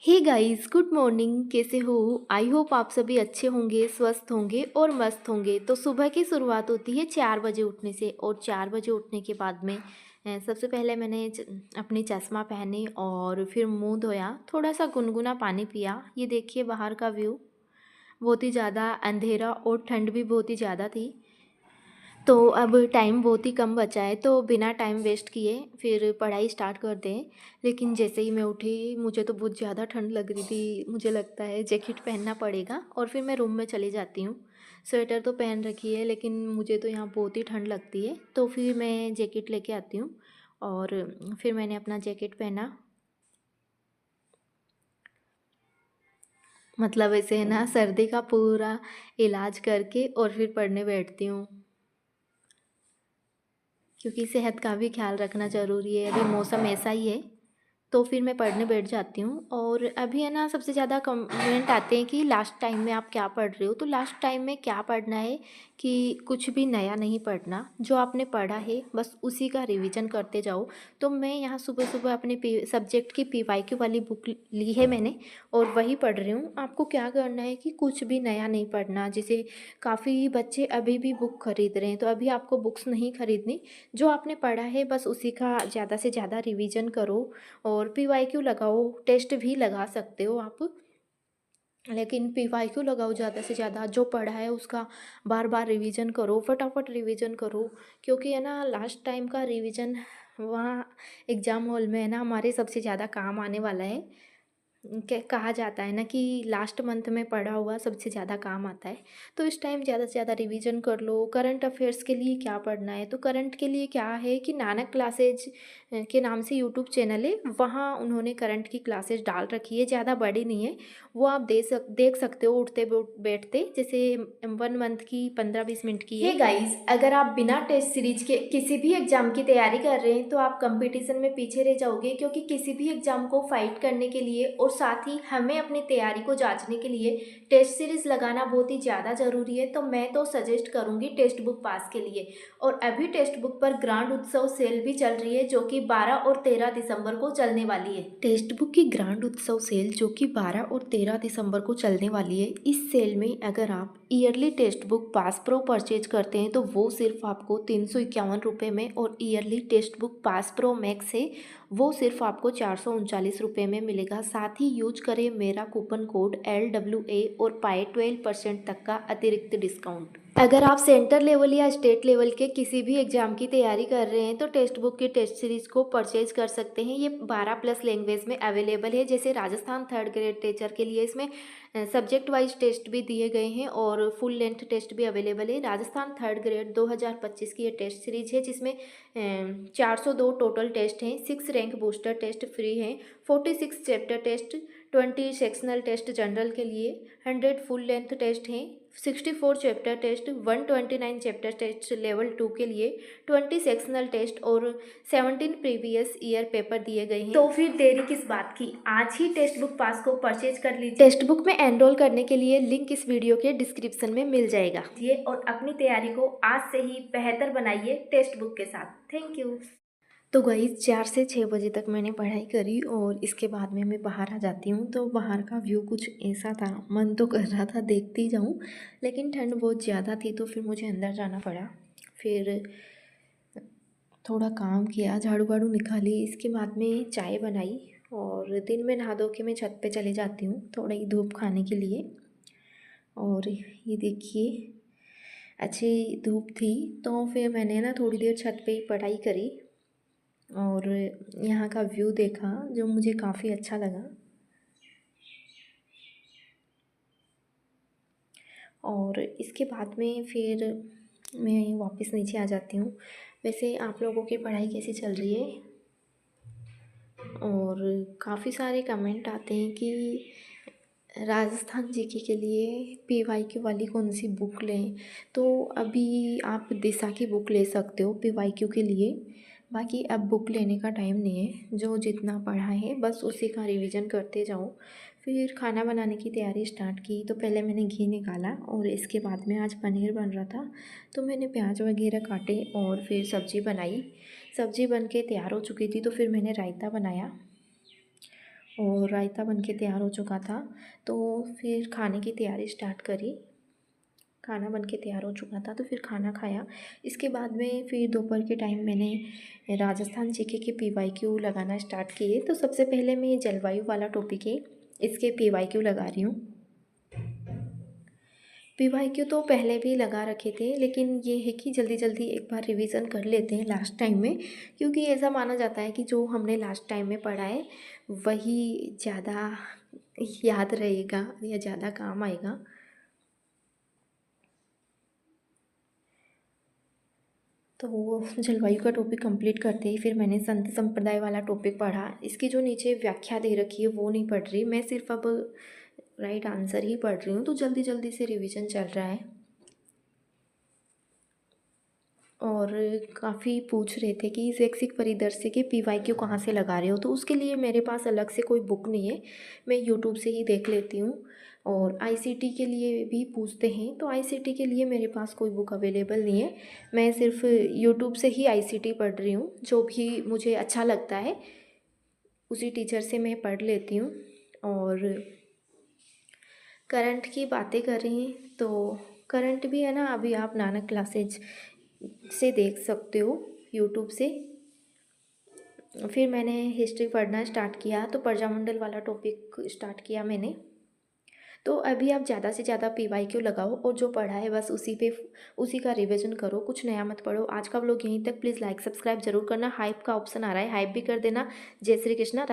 Hey guys, good morning. कैसे हो? I hope आप सभी अच्छे होंगे, स्वस्थ होंगे और मस्त होंगे। तो सुबह की शुरुआत होती है 4 बजे उठने से, और 4 बजे उठने के बाद में सबसे पहले मैंने अपनी चश्मा पहनी और फिर मुंह धोया, थोड़ा सा गुनगुना पानी पिया। ये देखिए बाहर का व्यू, बहुत ही ज़्यादा अंधेरा और ठंड भी बहुत ही ज़्यादा थी। तो अब टाइम बहुत ही कम बचा है, तो बिना टाइम वेस्ट किए फिर पढ़ाई स्टार्ट कर दें। लेकिन जैसे ही मैं उठी, मुझे तो बहुत ज़्यादा ठंड लग रही थी। मुझे लगता है जैकेट पहनना पड़ेगा, और फिर मैं रूम में चली जाती हूँ। स्वेटर तो पहन रखी है, लेकिन मुझे तो यहाँ बहुत ही ठंड लगती है, तो फिर मैं जैकेट लेके आती हूँ। और फिर मैंने अपना जैकेट पहना, मतलब ऐसे है ना, सर्दी का पूरा इलाज करके और फिर पढ़ने बैठती हूँ, क्योंकि सेहत का भी ख्याल रखना ज़रूरी है। अभी मौसम ऐसा ही है, तो फिर मैं पढ़ने बैठ जाती हूँ। और अभी है ना, सबसे ज़्यादा कमेंट आते हैं कि लास्ट टाइम में आप क्या पढ़ रहे हो। तो लास्ट टाइम में क्या पढ़ना है कि कुछ भी नया नहीं पढ़ना, जो आपने पढ़ा है बस उसी का रिवीजन करते जाओ। तो मैं यहाँ सुबह सुबह अपने सब्जेक्ट की पीवाईक्यू वाली बुक ली है मैंने, और वही पढ़ रही हूँ। आपको क्या करना है कि कुछ भी नया नहीं पढ़ना। जैसे काफ़ी बच्चे अभी भी बुक खरीद रहे हैं, तो अभी आपको बुक्स नहीं खरीदनी। जो आपने पढ़ा है बस उसी का ज़्यादा से ज़्यादा रिवीजन करो, और पीवाईक्यू लगाओ। टेस्ट भी लगा सकते हो आप, लेकिन पीवाईक्यू लगाओ ज़्यादा से ज़्यादा। जो पढ़ा है उसका बार बार रिवीजन करो, फटाफट रिवीजन करो। क्योंकि है ना, लास्ट टाइम का रिवीजन वहाँ एग्ज़ाम हॉल में है ना, हमारे सबसे ज़्यादा काम आने वाला है। कहा जाता है ना कि लास्ट मंथ में पढ़ा हुआ सबसे ज़्यादा काम आता है। तो इस टाइम ज़्यादा से ज़्यादा रिवीजन कर लो। करंट अफेयर्स के लिए क्या पढ़ना है, तो करंट के लिए क्या है कि नानक क्लासेज के नाम से यूट्यूब चैनल है, वहाँ उन्होंने करंट की क्लासेज डाल रखी है। ज़्यादा बड़ी नहीं है, वो आप देख सकते हो उठते बैठते। जैसे 1 मंथ की 15-20 मिनट की है। गाइस, अगर आप बिना टेस्ट सीरीज के किसी भी एग्जाम की तैयारी कर रहे हैं, तो आप कंपटीशन में पीछे रह जाओगे। क्योंकि किसी भी एग्जाम को फाइट करने के लिए और साथ ही हमें अपनी तैयारी को जांचने के लिए टेस्ट सीरीज लगाना बहुत ही ज़्यादा ज़रूरी है। तो मैं तो सजेस्ट करूँगी टेक्स्ट बुक पास के लिए। और अभी टेक्स्ट बुक पर ग्रांड उत्सव सेल भी चल रही है, जो कि 12 और 13 दिसंबर को चलने वाली है। टेक्स्ट बुक की ग्रांड उत्सव सेल जो कि 12 और 13 दिसंबर को चलने वाली है। इस सेल में अगर आप yearly text book pass pro purchase करते हैं, तो वो सिर्फ आपको 351 रुपये में, और yearly text book pass pro max है, वो सिर्फ आपको 439 रुपये में मिलेगा। साथ ही यूज करें मेरा कूपन कोड LWA और पाए 12% तक का अतिरिक्त डिस्काउंट। अगर आप सेंटर लेवल या स्टेट लेवल के किसी भी एग्जाम की तैयारी कर रहे हैं, तो टेक्स्ट बुक की टेस्ट सीरीज को परचेज कर सकते हैं। ये 12+ लैंग्वेज में अवेलेबल है। जैसे राजस्थान थर्ड ग्रेड टीचर के लिए इसमें सब्जेक्ट वाइज टेस्ट भी दिए गए हैं, और फुल लेंथ टेस्ट भी अवेलेबल है। राजस्थान थर्ड ग्रेड 2025 की ये टेस्ट सीरीज है, जिसमें 402 टोटल टेस्ट हैं। 6 रैंक बूस्टर टेस्ट फ्री हैं, 46 chapter test, 20 sectional test general के लिए, 100 फुल लेंथ टेस्ट हैं, 64 chapter test, 129 chapter test level 2 के लिए, 20 सेक्शनल टेस्ट और 17 प्रीवियस ईयर पेपर दिए गए हैं। तो फिर देरी किस बात की, आज ही टेक्स्ट बुक पास को परचेज कर लीजिए। टेक्स्ट बुक में एनरोल करने के लिए लिंक इस वीडियो के डिस्क्रिप्शन में मिल जाएगा। ये और अपनी तैयारी को आज से ही बेहतर बनाइए टेक्स्ट बुक के साथ। Thank you. तो गाइस, 4 से 6 बजे तक मैंने पढ़ाई करी, और इसके बाद में मैं बाहर आ जाती हूँ। तो बाहर का व्यू कुछ ऐसा था, मन तो कर रहा था देखती जाऊँ, लेकिन ठंड बहुत ज़्यादा थी, तो फिर मुझे अंदर जाना पड़ा। फिर थोड़ा काम किया, झाड़ू वाड़ू निकाली, इसके बाद में चाय बनाई, और दिन में नहा धो के मैं छत पे चली जाती हूँ थोड़ी धूप खाने के लिए। और ये देखिए, अच्छी धूप थी, तो फिर मैंने ना थोड़ी देर छत पे ही पढ़ाई करी, और यहाँ का व्यू देखा, जो मुझे काफ़ी अच्छा लगा। और इसके बाद में फिर मैं वापस नीचे आ जाती हूँ। वैसे आप लोगों की पढ़ाई कैसी चल रही है? और काफ़ी सारे कमेंट आते हैं कि राजस्थान जीके के लिए पीवाईक्यू वाली कौन सी बुक लें। तो अभी आप दिशा की बुक ले सकते हो पीवाईक्यू के लिए। बाकी अब बुक लेने का टाइम नहीं है, जो जितना पढ़ा है बस उसी का रिवीजन करते जाओ। फिर खाना बनाने की तैयारी स्टार्ट की। तो पहले मैंने घी निकाला, और इसके बाद में आज पनीर बन रहा था, तो मैंने प्याज वगैरह काटे और फिर सब्ज़ी बनाई। सब्ज़ी बन के तैयार हो चुकी थी, तो फिर मैंने रायता बनाया, और रायता बनके तैयार हो चुका था। तो फिर खाने की तैयारी स्टार्ट करी। खाना बन के तैयार हो चुका था तो फिर खाना खाया। इसके बाद में फिर दोपहर के टाइम मैंने राजस्थान जीके के पीवाईक्यू लगाना स्टार्ट किए। तो सबसे पहले मैं ये जलवायु वाला टॉपिक है, इसके पीवाईक्यू लगा रही हूँ। पीवाईक्यू तो पहले भी लगा रखे थे, लेकिन ये है कि जल्दी जल्दी एक बार रिवीजन कर लेते हैं लास्ट टाइम में, क्योंकि ऐसा माना जाता है कि जो हमने लास्ट टाइम में पढ़ा है वही ज़्यादा याद रहेगा या ज़्यादा काम आएगा। तो वो जलवायु का टॉपिक कंप्लीट करते ही फिर मैंने संत संप्रदाय वाला टॉपिक पढ़ा। इसकी जो नीचे व्याख्या दे रखी है वो नहीं पढ़ रही, मैं सिर्फ अब राइट आंसर ही पढ़ रही हूँ। तो जल्दी जल्दी से रिवीजन चल रहा है। और काफ़ी पूछ रहे थे कि शैक्षिक परिदृश्य के पीवाईक्यू कहाँ से लगा रहे हो, तो उसके लिए मेरे पास अलग से कोई बुक नहीं है, मैं यूट्यूब से ही देख लेती हूँ। और आईसीटी के लिए भी पूछते हैं, तो आईसीटी के लिए मेरे पास कोई बुक अवेलेबल नहीं है, मैं सिर्फ यूट्यूब से ही आईसीटी पढ़ रही हूँ। जो भी मुझे अच्छा लगता है उसी टीचर से मैं पढ़ लेती हूँ। और करंट की बातें करें तो करंट भी है ना, अभी आप नानक क्लासेज से देख सकते हो यूट्यूब से। फिर मैंने हिस्ट्री पढ़ना स्टार्ट किया, तो प्रजामंडल वाला टॉपिक स्टार्ट किया मैंने। तो अभी आप ज़्यादा से ज़्यादा पीवाईक्यू लगाओ और जो पढ़ा है बस उसी का रिवीजन करो, कुछ नया मत पढ़ो। आज का व्लॉग यहीं तक। प्लीज़ लाइक सब्सक्राइब जरूर करना। हाइप का ऑप्शन आ रहा है, हाइप भी कर देना। जय श्री कृष्णा।